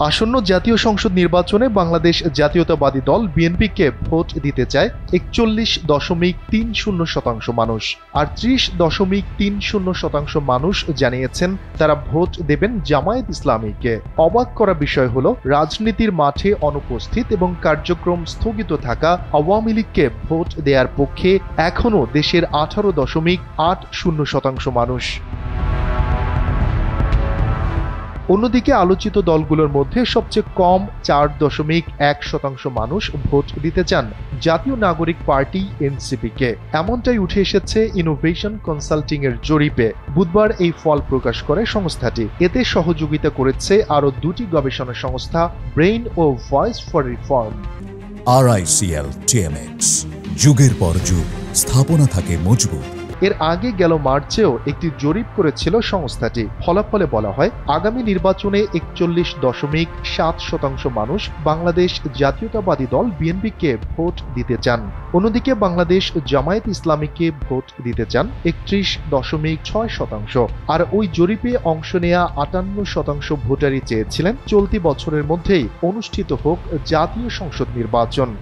আসন্ন জাতীয় সংসদ নির্বাচনে বাংলাদেশ জাতীয়তাবাদী দল বিএনপিকে ভোট দিতে চায় 41.30% মানুষ। আর 30.30% মানুষ জানিয়েছেন তারা ভোট দেবেন জামায়াত ইসলামীকে। অবাক করা বিষয় হলো, রাজনীতির মাঠে অনুপস্থিত এবং কার্যক্রম স্থগিত থাকা আওয়ামী লীগকে ভোট দেওয়ার পক্ষে এখনও দেশের 18.80% মানুষ। অন্যদিকে আলোচিত দলগুলোর মধ্যে সবচেয়ে কম 4.1% মানুষ ভোট দিতে চান জাতীয় নাগরিক পার্টি এনসিপিকে। এমনটাই উঠে এসেছে ইনোভেশন কনসাল্টিং এর জরিপে। বুধবার এই ফল প্রকাশ করে সংস্থাটি। এতে সহযোগিতা করেছে আরও দুটি গবেষণা সংস্থা, ব্রেইন ও Voice for Reform. RICL TMX, যুগের পর যুগ স্থাপনা থাকে মজবুত। এর আগে গেল মার্চেও একটি জরিপ করেছিল সংস্থাটি। ফলাফলে বলা হয়, আগামী নির্বাচনে 41.7% মানুষ বাংলাদেশ জাতীয়তাবাদী দল বিএনপিকে ভোট দিতে চান। অন্যদিকে বাংলাদেশ জামায়াত ইসলামীকে ভোট দিতে চান 31.6%। আর ওই জরিপে অংশ নেয়া 58% ভোটারই চেয়েছিলেন চলতি বছরের মধ্যেই অনুষ্ঠিত হোক জাতীয় সংসদ নির্বাচন।